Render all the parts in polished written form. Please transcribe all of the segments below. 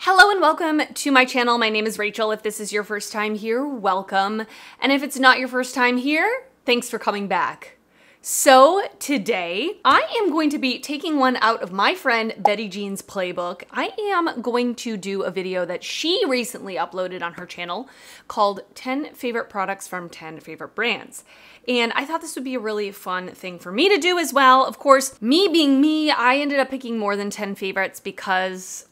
Hello and welcome to my channel. My name is Rachel. If this is your first time here, welcome. And if it's not your first time here, thanks for coming back. So today, I am going to be taking one out of my friend Betty Jean's playbook. I am going to do a video that she recently uploaded on her channel called 10 favorite products from 10 favorite brands. And I thought this would be a really fun thing for me to do as well. Of course, me being me, I ended up picking more than 10 favorites because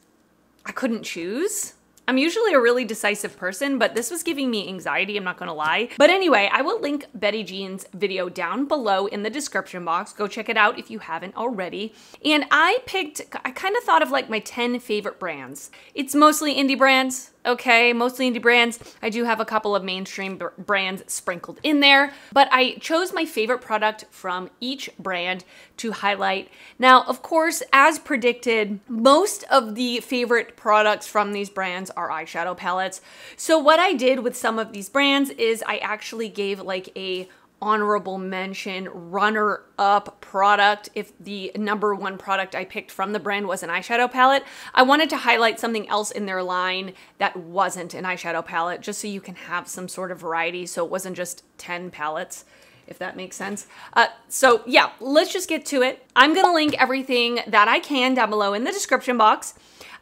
I couldn't choose. I'm usually a really decisive person, but this was giving me anxiety, I'm not gonna lie. But anyway, I will link Betty Jean's video down below in the description box. Go check it out if you haven't already. And I kind of thought of like my 10 favorite brands. It's mostly indie brands, okay? Mostly indie brands. I do have a couple of mainstream brands sprinkled in there, but I chose my favorite product from each brand to highlight. Now, of course, as predicted, most of the favorite products from these brands are eyeshadow palettes. So what I did with some of these brands is I actually gave like a honorable mention runner-up product. If the number one product I picked from the brand was an eyeshadow palette, I wanted to highlight something else in their line that wasn't an eyeshadow palette, just so you can have some sort of variety, so it wasn't just 10 palettes, if that makes sense. So yeah, let's just get to it. I'm gonna link everything that I can down below in the description box.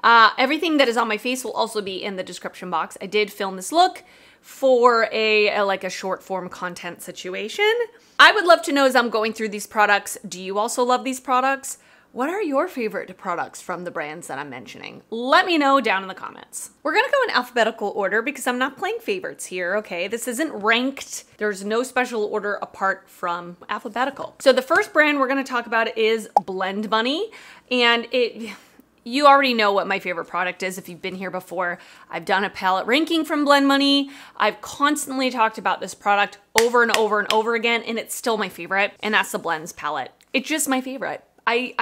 Everything that is on my face will also be in the description box. I did film this look for like a short form content situation. I would love to know as I'm going through these products, do you also love these products? What are your favorite products from the brands that I'm mentioning? Let me know down in the comments. We're gonna go in alphabetical order because I'm not playing favorites here, okay? This isn't ranked. There's no special order apart from alphabetical. So the first brand we're gonna talk about is Blend Bunny, and you already know what my favorite product is if you've been here before. I've done a palette ranking from Blend Bunny. I've constantly talked about this product over and over and over again, and it's still my favorite, and that's the Blends palette. It's just my favorite. I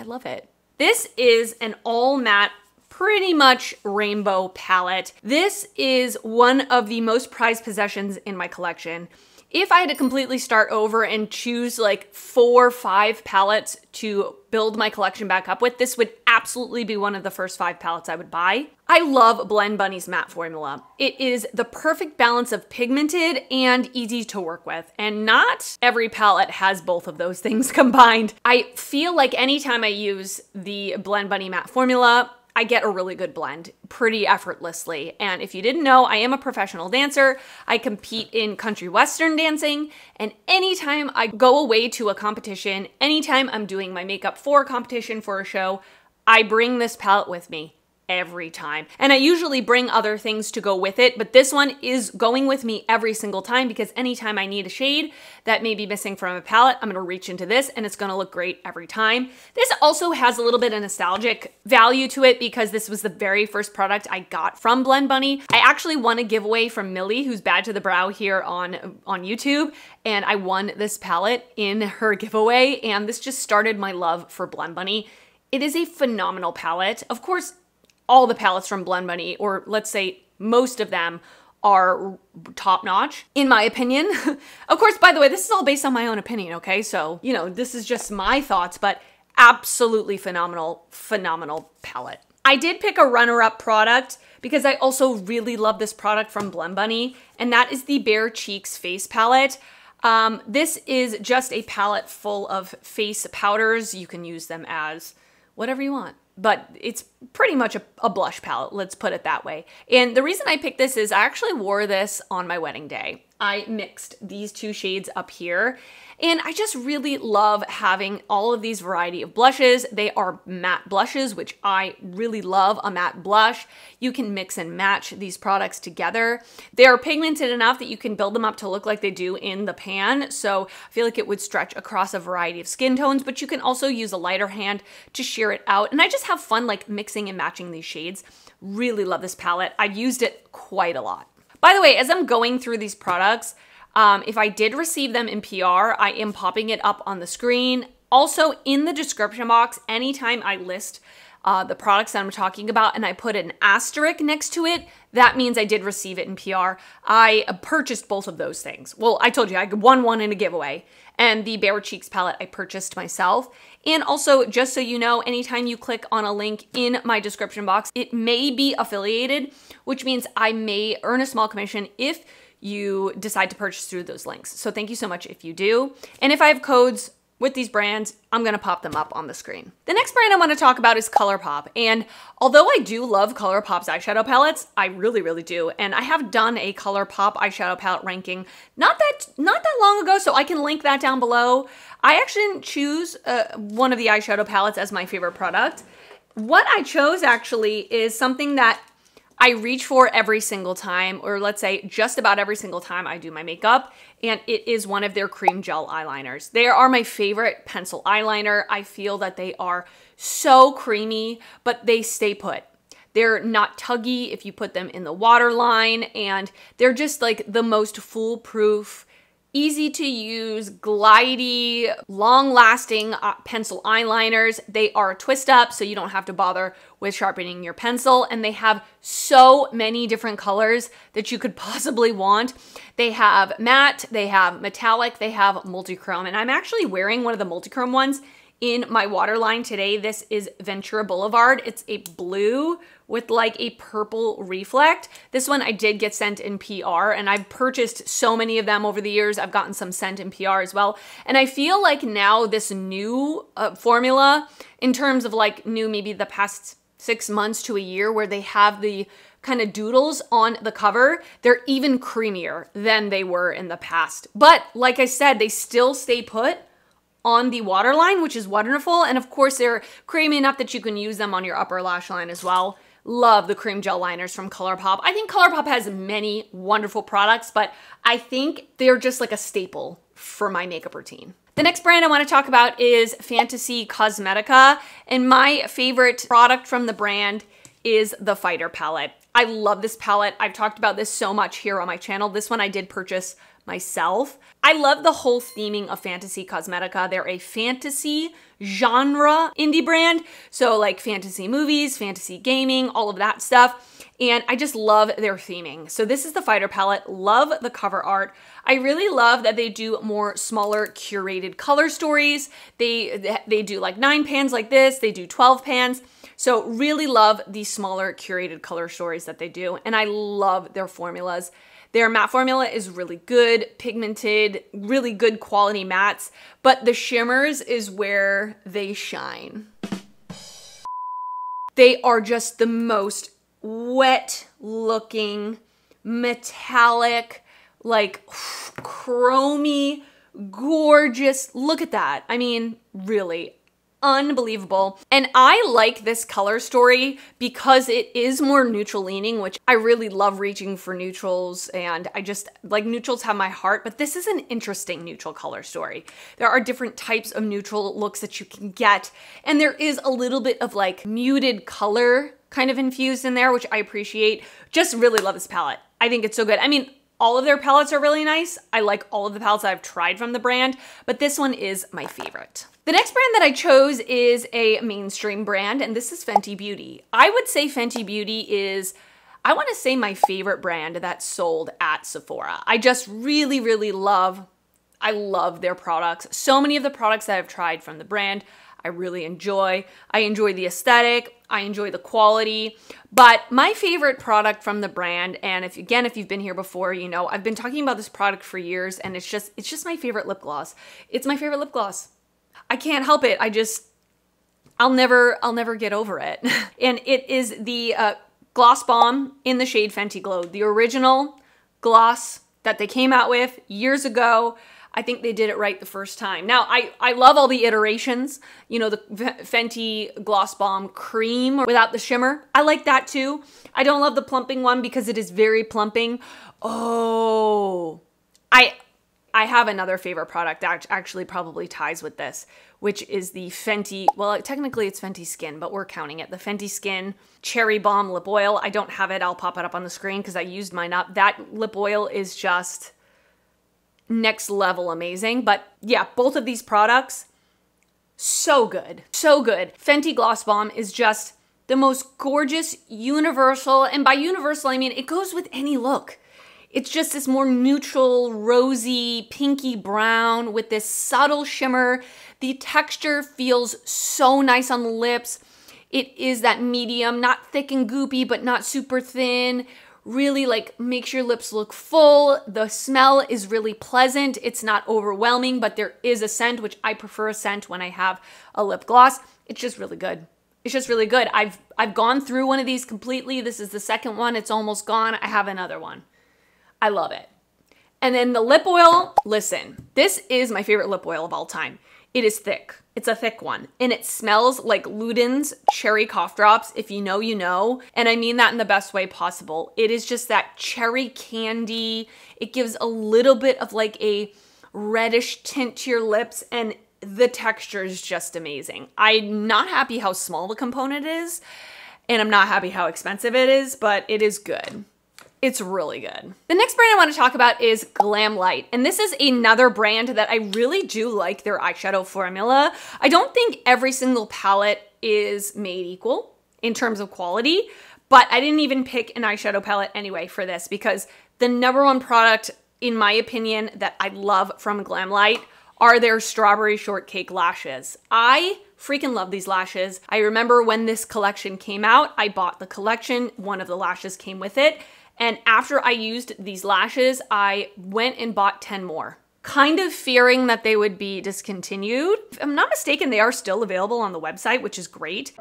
love it. This is an all matte, pretty much rainbow palette. This is one of the most prized possessions in my collection. If I had to completely start over and choose like 4 or 5 palettes to build my collection back up with, this would absolutely be one of the first 5 palettes I would buy. I love Blend Bunny's matte formula. It is the perfect balance of pigmented and easy to work with, and not every palette has both of those things combined. I feel like anytime I use the Blend Bunny matte formula, I get a really good blend pretty effortlessly. And if you didn't know, I am a professional dancer. I compete in country western dancing. And anytime I go away to a competition, anytime I'm doing my makeup for a competition, for a show, I bring this palette with me every time. And I usually bring other things to go with it, but this one is going with me every single time because anytime I need a shade that may be missing from a palette, I'm gonna reach into this and it's gonna look great every time. This also has a little bit of nostalgic value to it because this was the very first product I got from Blend Bunny. I actually won a giveaway from Millie, who's Bad to the Brow here on YouTube, and I won this palette in her giveaway, and this just started my love for Blend Bunny. It is a phenomenal palette. Of course, all the palettes from Blend Bunny, or let's say most of them, are top notch, in my opinion. Of course, by the way, this is all based on my own opinion, okay? So, you know, this is just my thoughts, but absolutely phenomenal, phenomenal palette. I did pick a runner-up product because I also really love this product from Blend Bunny, and that is the Bare Cheeks face palette. This is just a palette full of face powders. You can use them as whatever you want, but it's pretty much a blush palette, let's put it that way. And the reason I picked this is I actually wore this on my wedding day. I mixed these 2 shades up here, and I just really love having all of these variety of blushes. They are matte blushes, which I really love a matte blush. You can mix and match these products together. They are pigmented enough that you can build them up to look like they do in the pan, so I feel like it would stretch across a variety of skin tones, but you can also use a lighter hand to sheer it out, and I just have fun like mixing and matching these shades. Really love this palette. I've used it quite a lot. By the way, as I'm going through these products, if I did receive them in PR, I am popping it up on the screen. Also in the description box, anytime I list the products that I'm talking about and I put an asterisk next to it, that means I did receive it in PR. I purchased both of those things. Well, I told you I won one in a giveaway, and the Bare Cheeks palette I purchased myself. And also, just so you know, anytime you click on a link in my description box, it may be affiliated, which means I may earn a small commission if you decide to purchase through those links. So thank you so much if you do. And if I have codes with these brands, I'm gonna pop them up on the screen. The next brand I wanna talk about is ColourPop. And although I do love ColourPop's eyeshadow palettes, I really, really do. And I have done a ColourPop eyeshadow palette ranking not that long ago, so I can link that down below. I actually didn't choose one of the eyeshadow palettes as my favorite product. What I chose actually is something that I reach for every single time, or let's say just about every single time I do my makeup, and it is one of their cream gel eyeliners. They are my favorite pencil eyeliner. I feel that they are so creamy, but they stay put. They're not tuggy if you put them in the waterline, and they're just like the most foolproof, easy to use, glidey, long-lasting pencil eyeliners. They are twist up, so you don't have to bother with sharpening your pencil, and they have so many different colors that you could possibly want. They have matte, they have metallic, they have multichrome, and I'm actually wearing one of the multichrome ones in my waterline today. This is Ventura Boulevard. It's a blue with like a purple reflect. This one I did get sent in PR, and I've purchased so many of them over the years. I've gotten some sent in PR as well. And I feel like now this new formula, in terms of like new, maybe the past 6 months to a year, where they have the kind of doodles on the cover, they're even creamier than they were in the past. But like I said, they still stay put on the waterline, which is wonderful. And of course, they're creamy enough that you can use them on your upper lash line as well. Love the cream gel liners from ColourPop. I think ColourPop has many wonderful products, but I think they're just like a staple for my makeup routine. The next brand I want to talk about is Fantasy Cosmetica, and my favorite product from the brand is the Fighter palette. I love this palette. I've talked about this so much here on my channel. This one I did purchase myself. I love the whole theming of Fantasy Cosmetica. They're a fantasy genre indie brand. So like fantasy movies, fantasy gaming, all of that stuff. And I just love their theming. So this is the Fighter palette. Love the cover art. I really love that they do more smaller curated color stories. They do like 9 pans like this. They do 12 pans. So really love the smaller curated color stories that they do. And I love their formulas. Their matte formula is really good, pigmented, really good quality mattes, but the shimmers is where they shine. They are just the most wet looking, metallic, like chromy, gorgeous. Look at that. I mean, really unbelievable. And I like this color story because it is more neutral leaning, which I really love reaching for neutrals, and I just like neutrals have my heart, but this is an interesting neutral color story. There are different types of neutral looks that you can get, and there is a little bit of like muted color kind of infused in there, which I appreciate. Just really love this palette. I think it's so good. I mean, all of their palettes are really nice. I like all of the palettes I've tried from the brand, but this one is my favorite. The next brand that I chose is a mainstream brand, and this is Fenty Beauty. I would say Fenty Beauty is, I want to say, my favorite brand that's sold at Sephora. I just really, really love, I love their products. So many of the products that I've tried from the brand, I really enjoy. I enjoy the aesthetic. I enjoy the quality. But my favorite product from the brand, and if you've been here before, you know, I've been talking about this product for years, and it's just my favorite lip gloss. It's my favorite lip gloss. I can't help it. I'll never get over it. And it is the Gloss Bomb in the shade Fenty Glow, the original gloss that they came out with years ago. I think they did it right the first time. Now, I love all the iterations. You know, the Fenty Gloss Bomb Cream without the shimmer. I like that too. I don't love the plumping one because it is very plumping. Oh, I have another favorite product that actually probably ties with this, which is the Fenty, well, technically it's Fenty Skin, but we're counting it. The Fenty Skin Cherry Bomb Lip Oil. I don't have it. I'll pop it up on the screen because I used mine up. That lip oil is just next level amazing. But yeah, both of these products, So good, so good. Fenty Gloss Bomb is just the most gorgeous, universal, and by universal, I mean it goes with any look. It's just this more neutral, rosy, pinky brown with this subtle shimmer. The texture feels so nice on the lips. It is that medium, not thick and goopy, but not super thin. Really like makes your lips look full. The smell is really pleasant. It's not overwhelming, but there is a scent, which I prefer a scent when I have a lip gloss. It's just really good. It's just really good. I've gone through one of these completely. This is the second one. It's almost gone. I have another one. I love it. And then the lip oil, listen, this is my favorite lip oil of all time. It is thick. It's a thick one. And it smells like Luden's Cherry Cough Drops. If you know, you know. And I mean that in the best way possible. It is just that cherry candy. It gives a little bit of like a reddish tint to your lips. And the texture is just amazing. I'm not happy how small the component is. And I'm not happy how expensive it is. But it is good. It's really good. The next brand I want to talk about is Glamlite. And this is another brand that I really do like their eyeshadow formula. I don't think every single palette is made equal in terms of quality, but I didn't even pick an eyeshadow palette anyway for this because the number one product, in my opinion, that I love from Glamlite are their Strawberry Shortcake lashes. I freaking love these lashes. I remember when this collection came out, I bought the collection. One of the lashes came with it. And after I used these lashes, I went and bought 10 more, kind of fearing that they would be discontinued. If I'm not mistaken, they are still available on the website, which is great.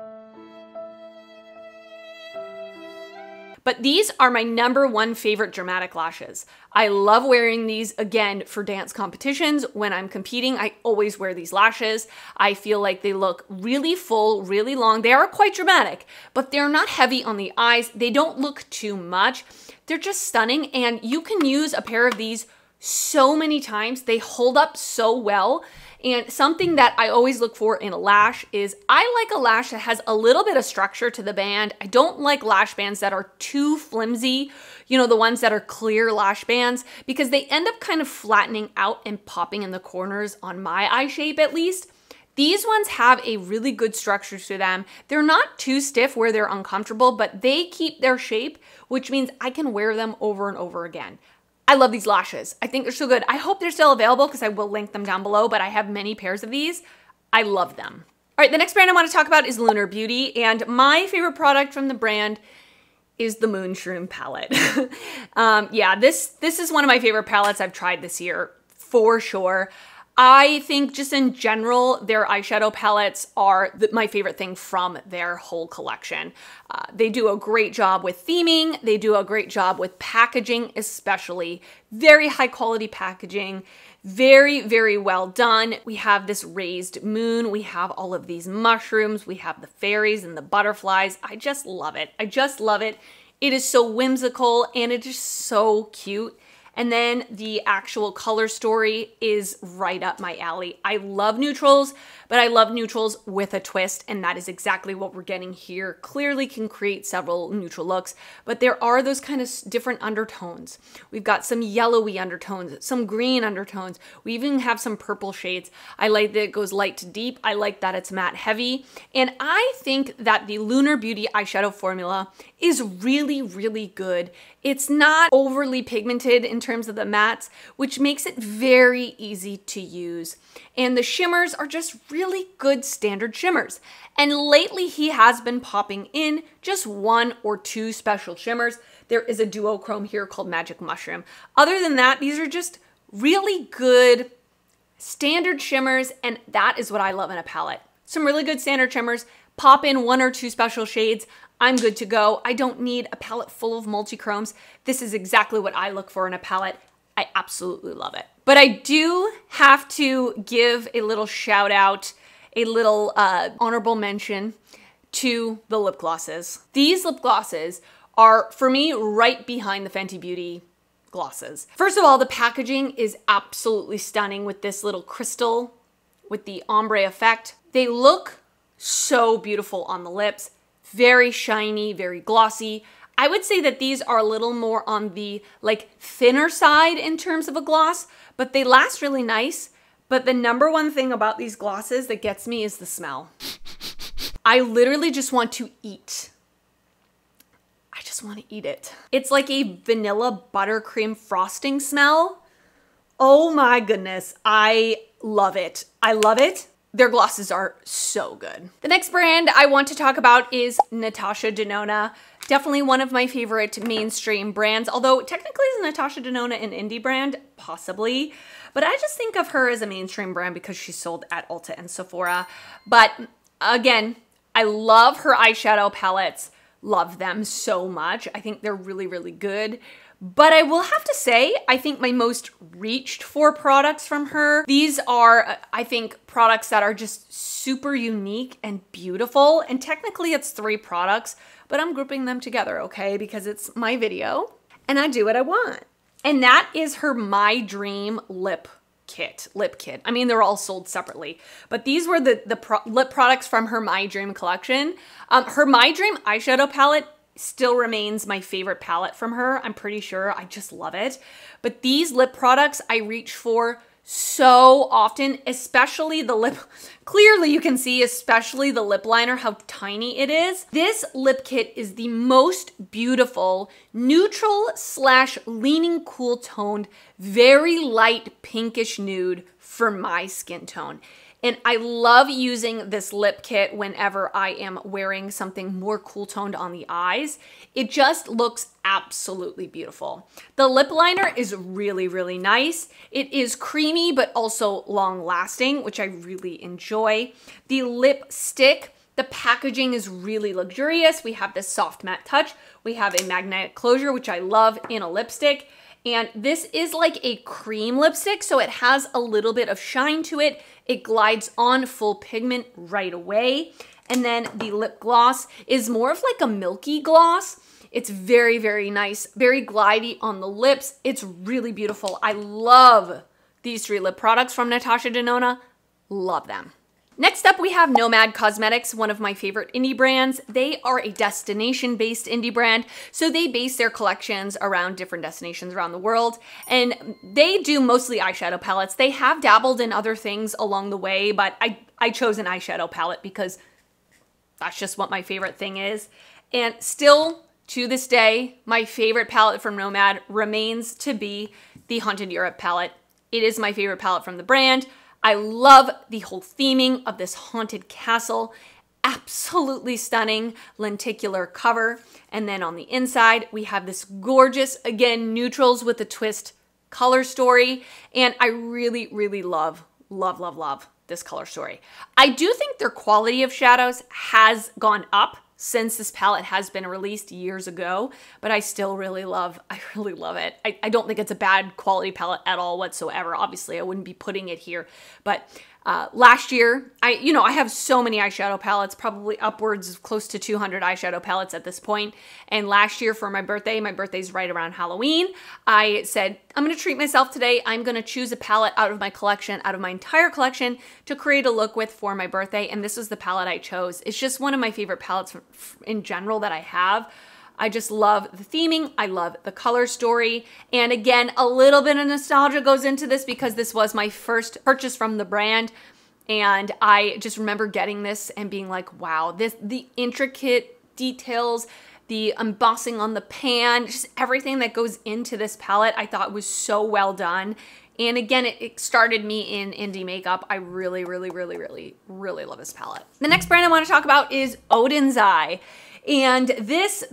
But these are my number one favorite dramatic lashes. I love wearing these, again, for dance competitions. When I'm competing, I always wear these lashes. I feel like they look really full, really long. They are quite dramatic, but they're not heavy on the eyes. They don't look too much. They're just stunning, and you can use a pair of these so many times. They hold up so well. And something that I always look for in a lash is I like a lash that has a little bit of structure to the band. I don't like lash bands that are too flimsy, you know, the ones that are clear lash bands, because they end up kind of flattening out and popping in the corners on my eye shape at least. These ones have a really good structure to them. They're not too stiff where they're uncomfortable, but they keep their shape, which means I can wear them over and over again. I love these lashes. I think they're so good. I hope they're still available because I will link them down below, but I have many pairs of these. I love them. All right, the next brand I want to talk about is Lunar Beauty, and my favorite product from the brand is the Moonshroom palette. Yeah, this is one of my favorite palettes I've tried this year, for sure. I think just in general, their eyeshadow palettes are my favorite thing from their whole collection. They do a great job with theming. They do a great job with packaging, especially. Very high quality packaging. Very, very well done. We have this raised moon. We have all of these mushrooms. We have the fairies and the butterflies. I just love it. I just love it. It is so whimsical and it is so cute. And then the actual color story is right up my alley. I love neutrals, but I love neutrals with a twist, and that is exactly what we're getting here. Clearly can create several neutral looks, but there are those kind of different undertones. We've got some yellowy undertones, some green undertones. We even have some purple shades. I like that it goes light to deep. I like that it's matte heavy. And I think that the Lunar Beauty eyeshadow formula is really, really good. It's not overly pigmented in terms of the mattes, which makes it very easy to use. And the shimmers are just really good standard shimmers. And lately he has been popping in just one or two special shimmers. There is a duochrome here called Magic Mushroom. Other than that, these are just really good standard shimmers, and that is what I love in a palette. Some really good standard shimmers, pop in one or two special shades, I'm good to go. I don't need a palette full of multi-chromes. This is exactly what I look for in a palette. I absolutely love it. But I do have to give a little shout out, a little honorable mention to the lip glosses. These lip glosses are, for me, right behind the Fenty Beauty glosses. First of all, the packaging is absolutely stunning with this little crystal with the ombre effect. They look so beautiful on the lips. Very shiny, very glossy. I would say that these are a little more on the like thinner side in terms of a gloss, but they last really nice. But the number one thing about these glosses that gets me is the smell. I literally just want to eat. I just want to eat it. It's like a vanilla buttercream frosting smell. Oh my goodness. I love it. I love it. Their glosses are so good. The next brand I want to talk about is Natasha Denona. Definitely one of my favorite mainstream brands, although technically is Natasha Denona an indie brand? Possibly. But I just think of her as a mainstream brand because she's sold at Ulta and Sephora. But again, I love her eyeshadow palettes. Love them so much. I think they're really, really good. But I will have to say, I think my most reached for products from her, these are, I think, products that are just super unique and beautiful. And technically it's 3 products, but I'm grouping them together, okay? Because it's my video and I do what I want. And that is her My Dream lip kit. I mean, they're all sold separately, but these were the lip products from her My Dream collection. Her My Dream eyeshadow palette still remains my favorite palette from her. I'm pretty sure. I just love it. But these lip products I reach for so often, especially the lip. Clearly you can see, especially the lip liner, how tiny it is. This lip kit is the most beautiful, neutral / leaning cool toned, very light pinkish nude for my skin tone. And I love using this lip kit whenever I am wearing something more cool toned on the eyes. It just looks absolutely beautiful. The lip liner is really, really nice. It is creamy, but also long lasting, which I really enjoy. The lipstick, the packaging is really luxurious. We have this soft matte touch. We have a magnetic closure, which I love in a lipstick. And this is like a cream lipstick, so it has a little bit of shine to it. It glides on full pigment right away. And then the lip gloss is more of like a milky gloss. It's very, very nice, very glidey on the lips. It's really beautiful. I love these 3 lip products from Natasha Denona. Love them. Next up, we have Nomad Cosmetics, one of my favorite indie brands. They are a destination-based indie brand, so they base their collections around different destinations around the world, and they do mostly eyeshadow palettes. They have dabbled in other things along the way, but I chose an eyeshadow palette because that's just what my favorite thing is. And still, to this day, my favorite palette from Nomad remains to be the Haunted Europe palette. It is my favorite palette from the brand. I love the whole theming of this haunted castle. Absolutely stunning lenticular cover. And then on the inside, we have this gorgeous, again, neutrals with a twist color story. And I really, really love this color story. I do think their quality of shadows has gone up since this palette has been released years ago, but I still really love it. I don't think it's a bad quality palette at all whatsoever. Obviously, I wouldn't be putting it here, but last year, I have so many eyeshadow palettes, probably upwards of close to 200 eyeshadow palettes at this point. And last year for my birthday's right around Halloween, I said, I'm gonna treat myself today. I'm gonna choose a palette out of my collection, out of my entire collection, to create a look with for my birthday. And this was the palette I chose. It's just one of my favorite palettes in general that I have. I just love the theming. I love the color story. And again, a little bit of nostalgia goes into this because this was my first purchase from the brand. And I just remember getting this and being like, wow, the intricate details, the embossing on the pan, just everything that goes into this palette, I thought was so well done. And again, it started me in indie makeup. I really, really, really, really, really love this palette. The next brand I want to talk about is Oden's Eye. And this,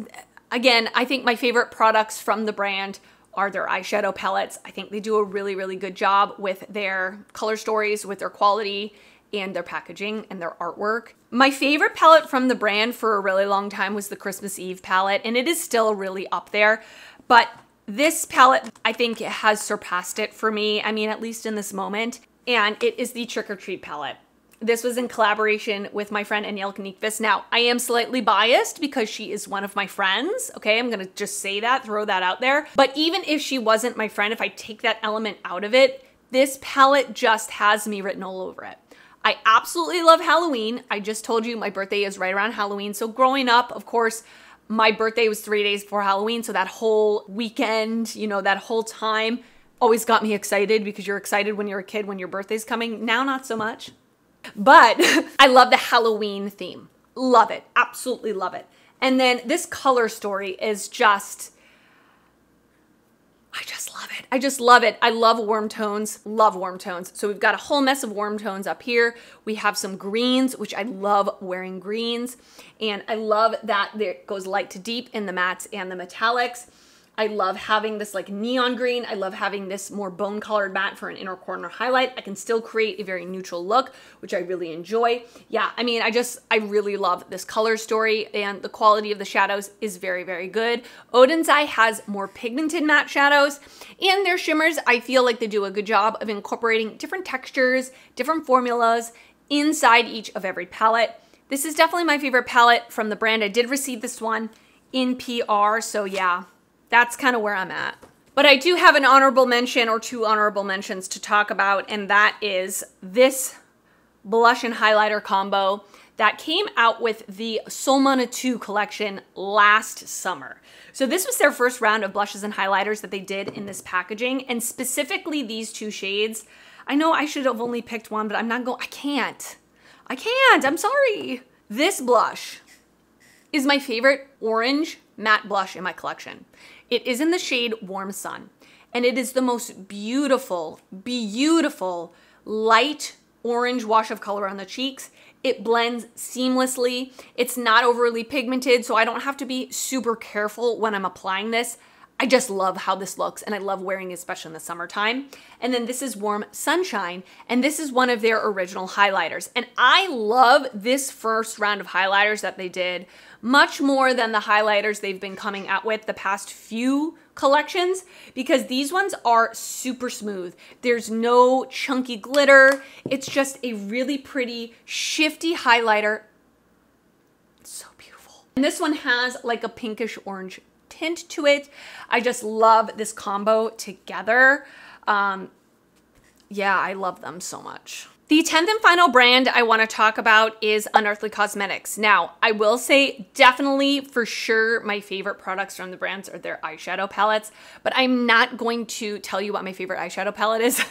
again, I think my favorite products from the brand are their eyeshadow palettes. I think they do a really, really good job with their color stories, with their quality, and their packaging and their artwork. My favorite palette from the brand for a really long time was the Christmas Eve palette, and it is still really up there. But this palette, I think, has surpassed it for me. I mean, at least in this moment. And it is the Trick or Treat palette. This was in collaboration with my friend Anielka Nikvis. Now, I am slightly biased because she is one of my friends, okay? I'm gonna just say that, throw that out there. But even if she wasn't my friend, if I take that element out of it, this palette just has me written all over it. I absolutely love Halloween. I just told you my birthday is right around Halloween. So growing up, of course, my birthday was 3 days before Halloween. So that whole weekend, that whole time, always got me excited because you're excited when you're a kid when your birthday's coming. Now, not so much. But I love the Halloween theme. Love it. Absolutely love it. And then this color story is just, I just love it. I just love it. I love warm tones. Love warm tones. So we've got a whole mess of warm tones up here. We have some greens, which I love wearing greens. And I love that there goes light to deep in the mattes and the metallics. I love having this like neon green. I love having this more bone colored matte for an inner corner highlight. I can still create a very neutral look, which I really enjoy. Yeah, I mean, I really love this color story, and the quality of the shadows is very, very good. Oden's Eye has more pigmented matte shadows, and their shimmers, I feel like they do a good job of incorporating different textures, different formulas inside each of every palette. This is definitely my favorite palette from the brand. I did receive this one in PR, so yeah. That's kind of where I'm at. But I do have an honorable mention or two honorable mentions to talk about, and that is this blush and highlighter combo that came out with the Solmona 2 collection last summer. So this was their first round of blushes and highlighters that they did in this packaging, and specifically these two shades. I know I should have only picked one, but I can't. I'm sorry. This blush is my favorite orange matte blush in my collection. It is in the shade Warm Sun, and it is the most beautiful, beautiful light orange wash of color on the cheeks. It blends seamlessly. It's not overly pigmented, so I don't have to be super careful when I'm applying this. I just love how this looks, and I love wearing it, especially in the summertime. And then this is Warm Sunshine, and this is one of their original highlighters. And I love this first round of highlighters that they did much more than the highlighters they've been coming out with the past few collections, because these ones are super smooth. There's no chunky glitter. It's just a really pretty, shifty highlighter. It's so beautiful. And this one has like a pinkish orange tint to it. I just love this combo together. Yeah, I love them so much. The 10th and final brand I want to talk about is Unearthly Cosmetics. Now, I will say definitely for sure my favorite products from the brands are their eyeshadow palettes, but I'm not going to tell you what my favorite eyeshadow palette is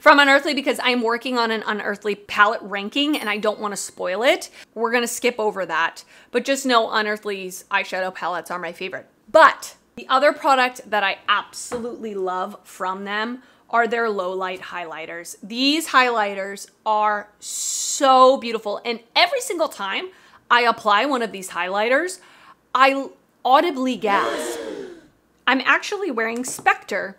from Unearthly because I'm working on an Unearthly palette ranking and I don't want to spoil it. We're going to skip over that, but just know Unearthly's eyeshadow palettes are my favorite. But the other product that I absolutely love from them are their low light highlighters. These highlighters are so beautiful. And every single time I apply one of these highlighters, I audibly gasp. I'm actually wearing Spectre,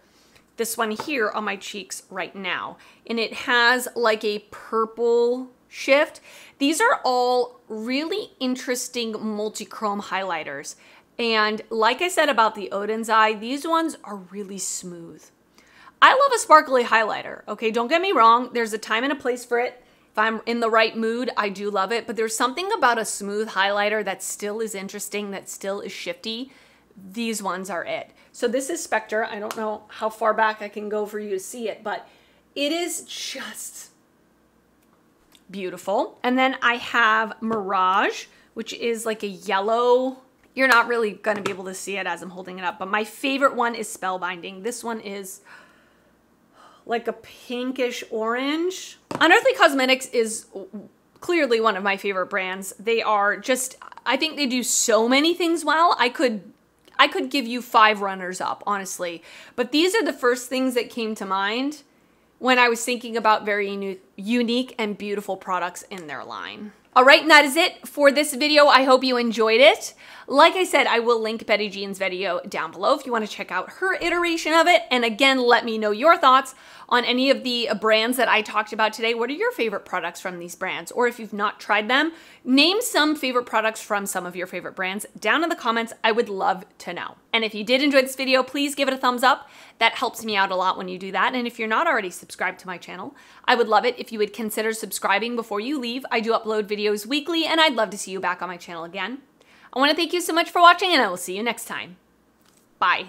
this one here on my cheeks right now. And it has like a purple shift. These are all really interesting multi-chrome highlighters. And like I said about the Oden's Eye, these ones are really smooth. I love a sparkly highlighter, okay? Don't get me wrong. There's a time and a place for it. If I'm in the right mood, I do love it. But there's something about a smooth highlighter that still is interesting, that still is shifty. These ones are it. So this is Spectre. I don't know how far back I can go for you to see it, but it is just beautiful. And then I have Mirage, which is like a yellow. You're not really going to be able to see it as I'm holding it up, but my favorite one is Spellbinding. This one is like a pinkish orange. Unearthly Cosmetics is clearly one of my favorite brands. They are just, I think they do so many things well. I could give you 5 runners up, honestly. But these are the first things that came to mind when I was thinking about very unique and beautiful products in their line. All right, and that is it for this video. I hope you enjoyed it. Like I said, I will link Betty Jean's video down below if you want to check out her iteration of it. And again, let me know your thoughts on any of the brands that I talked about today. What are your favorite products from these brands? Or if you've not tried them, name some favorite products from some of your favorite brands down in the comments. I would love to know. And if you did enjoy this video, please give it a thumbs up. That helps me out a lot when you do that. And if you're not already subscribed to my channel, I would love it if you would consider subscribing before you leave. I do upload videos weekly, and I'd love to see you back on my channel again. I want to thank you so much for watching, and I will see you next time. Bye.